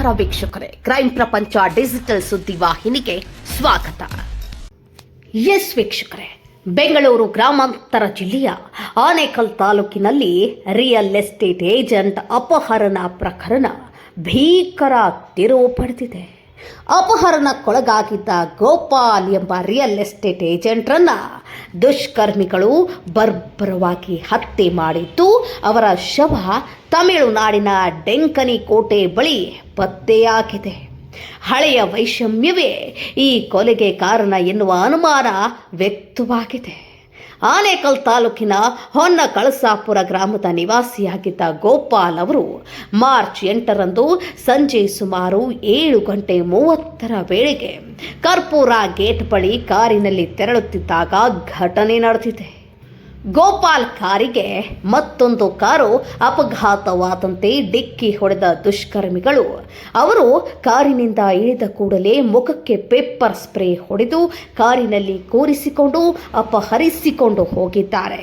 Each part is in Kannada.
ನಮಸ್ಕಾರ ವೀಕ್ಷಕರೇ, ಕ್ರೈಮ್ ಪ್ರಪಂಚ ಡಿಜಿಟಲ್ ಸುದ್ದಿವಾಹಿನಿಗೆ ಸ್ವಾಗತ. ಎಸ್ ವೀಕ್ಷಕರೇ, ಬೆಂಗಳೂರು ಗ್ರಾಮಾಂತರ ಜಿಲ್ಲೆಯ ಆನೇಕಲ್ ತಾಲೂಕಿನಲ್ಲಿ ರಿಯಲ್ ಎಸ್ಟೇಟ್ ಏಜೆಂಟ್ ಅಪಹರಣ ಪ್ರಕರಣ ಭೀಕರ ತಿರುವು ಪಡೆದಿದೆ. ಅಪಹರಣಕ್ಕೊಳಗಾಗಿದ್ದ ಗೋಪಾಲ್ ಎಂಬ ರಿಯಲ್ ಎಸ್ಟೇಟ್ ಏಜೆಂಟ್ರನ್ನ ದುಷ್ಕರ್ಮಿಗಳು ಬರ್ಬರವಾಗಿ ಹತ್ಯೆ ಮಾಡಿದ್ದು, ಅವರ ಶವ ತಮಿಳುನಾಡಿನ ಡೆಂಕನಿ ಕೋಟೆ ಬಳಿ ಪತ್ತೆಯಾಗಿದೆ. ಹಳೆಯ ವೈಷಮ್ಯವೇ ಈ ಕೊಲೆಗೆ ಕಾರಣ ಎನ್ನುವ ಅನುಮಾನ ವ್ಯಕ್ತವಾಗಿದೆ. ಆನೇಕಲ್ ತಾಲೂಕಿನ ಹೊನ್ನ ಕಳಸಾಪುರ ಗ್ರಾಮದ ನಿವಾಸಿಯಾಗಿದ್ದ ಗೋಪಾಲ್ ಅವರು ಮಾರ್ಚ್ 8ರಂದು ಸಂಜೆ ಸುಮಾರು 7:30 ವೇಳೆಗೆ ಕರ್ಪೂರ ಗೇಟ್ ಬಳಿ ಕಾರಿನಲ್ಲಿ ತೆರಳುತ್ತಿದ್ದಾಗ ಘಟನೆ ನಡೆದಿದೆ. ಗೋಪಾಲ್ ಕಾರಿಗೆ ಮತ್ತೊಂದು ಕಾರು ಅಪಘಾತವಾದಂತೆ ಡಿಕ್ಕಿ ಹೊಡೆದ ದುಷ್ಕರ್ಮಿಗಳು ಅವರು ಕಾರಿನಿಂದ ಇಳಿದ ಕೂಡಲೇ ಮುಖಕ್ಕೆ ಪೆಪ್ಪರ್ ಸ್ಪ್ರೇ ಹೊಡೆದು ಕಾರಿನಲ್ಲಿ ಕೂರಿಸಿಕೊಂಡು ಅಪಹರಿಸಿಕೊಂಡು ಹೋಗಿದ್ದಾರೆ.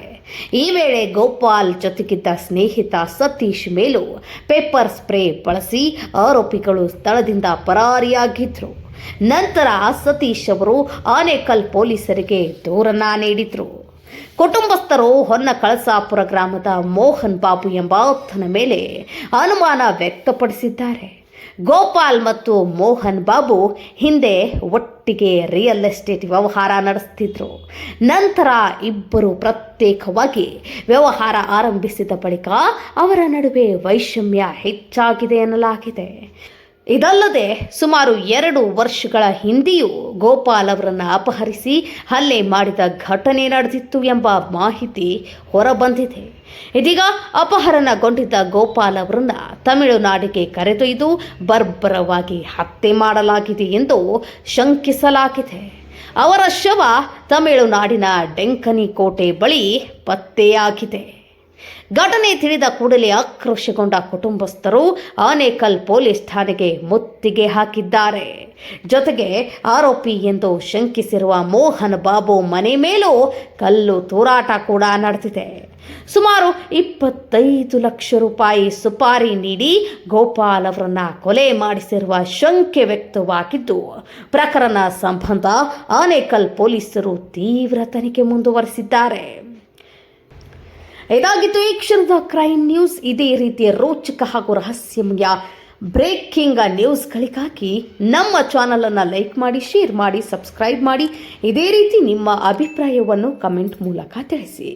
ಈ ವೇಳೆ ಗೋಪಾಲ್ ಜೊತೆಗಿದ್ದ ಸ್ನೇಹಿತ ಸತೀಶ್ ಮೇಲೂ ಪೆಪ್ಪರ್ ಸ್ಪ್ರೇ ಬಳಸಿ ಆರೋಪಿಗಳು ಸ್ಥಳದಿಂದ ಪರಾರಿಯಾಗಿದ್ರು. ನಂತರ ಸತೀಶ್ ಅವರು ಆನೇಕಲ್ ಪೊಲೀಸರಿಗೆ ದೂರನ್ನ ನೀಡಿದ್ರು. ಕುಟುಂಬಸ್ಥರು ಹೊನ್ನ ಕಳಸಾಪುರ ಗ್ರಾಮದ ಮೋಹನ್ ಬಾಬು ಎಂಬಾತನ ಮೇಲೆ ಅನುಮಾನ ವ್ಯಕ್ತಪಡಿಸಿದ್ದಾರೆ. ಗೋಪಾಲ್ ಮತ್ತು ಮೋಹನ್ ಬಾಬು ಹಿಂದೆ ಒಟ್ಟಿಗೆ ರಿಯಲ್ ಎಸ್ಟೇಟ್ ವ್ಯವಹಾರ ನಡೆಸುತ್ತಿದ್ದರು. ನಂತರ ಇಬ್ಬರು ಪ್ರತ್ಯೇಕವಾಗಿ ವ್ಯವಹಾರ ಆರಂಭಿಸಿದ ಬಳಿಕ ಅವರ ನಡುವೆ ವೈಷಮ್ಯ ಹೆಚ್ಚಾಗಿದೆ ಎನ್ನಲಾಗಿದೆ. ಇದಲ್ಲದೆ ಸುಮಾರು 2 ವರ್ಷಗಳ ಹಿಂದೆಯೂ ಗೋಪಾಲ್ ಅವರನ್ನು ಅಪಹರಿಸಿ ಹಲ್ಲೆ ಮಾಡಿದ ಘಟನೆ ನಡೆದಿತ್ತು ಎಂಬ ಮಾಹಿತಿ ಹೊರಬಂದಿದೆ. ಇದೀಗ ಅಪಹರಣಗೊಂಡಿದ್ದ ಗೋಪಾಲ್ ಅವರನ್ನು ತಮಿಳುನಾಡಿಗೆ ಕರೆದೊಯ್ದು ಬರ್ಬರವಾಗಿ ಹತ್ಯೆ ಮಾಡಲಾಗಿದೆ ಎಂದು ಶಂಕಿಸಲಾಗಿದೆ. ಅವರ ಶವ ತಮಿಳುನಾಡಿನ ಡೆಂಕನಿ ಕೋಟೆ ಬಳಿ ಪತ್ತೆಯಾಗಿದೆ. ಘಟನೆ ತಿಳಿದ ಕೂಡಲೇ ಆಕ್ರೋಶಗೊಂಡ ಕುಟುಂಬಸ್ಥರು ಆನೇಕಲ್ ಪೊಲೀಸ್ ಠಾಣೆಗೆ ಮುತ್ತಿಗೆ ಹಾಕಿದ್ದಾರೆ. ಜೊತೆಗೆ ಆರೋಪಿ ಎಂದು ಶಂಕಿಸಿರುವ ಮೋಹನ್ ಬಾಬು ಮನೆ ಮೇಲೂ ಕಲ್ಲು ತೂರಾಟ ಕೂಡ ನಡೆದಿದೆ. ಸುಮಾರು 25 ಲಕ್ಷ ರೂಪಾಯಿ ಸುಪಾರಿ ನೀಡಿ ಗೋಪಾಲ್ ಅವರನ್ನ ಕೊಲೆ ಮಾಡಿಸಿರುವ ಶಂಕೆ ವ್ಯಕ್ತವಾಗಿದ್ದು, ಪ್ರಕರಣ ಸಂಬಂಧ ಆನೇಕಲ್ ಪೊಲೀಸರು ತೀವ್ರ ತನಿಖೆ ಮುಂದುವರೆಸಿದ್ದಾರೆ. ಇದಾಗಿತ್ತು ಈ ಕ್ಷಣದ ಕ್ರೈಮ್ ನ್ಯೂಸ್. ಇದೇ ರೀತಿಯ ರೋಚಕ ಹಾಗೂ ರಹಸ್ಯಮಯ ಬ್ರೇಕಿಂಗ್ ನ್ಯೂಸ್ಗಳಿಗಾಗಿ ನಮ್ಮ ಚಾನಲನ್ನು ಲೈಕ್ ಮಾಡಿ, ಶೇರ್ ಮಾಡಿ, ಸಬ್ಸ್ಕ್ರೈಬ್ ಮಾಡಿ. ಇದೇ ರೀತಿ ನಿಮ್ಮ ಅಭಿಪ್ರಾಯವನ್ನು ಕಮೆಂಟ್ ಮೂಲಕ ತಿಳಿಸಿ.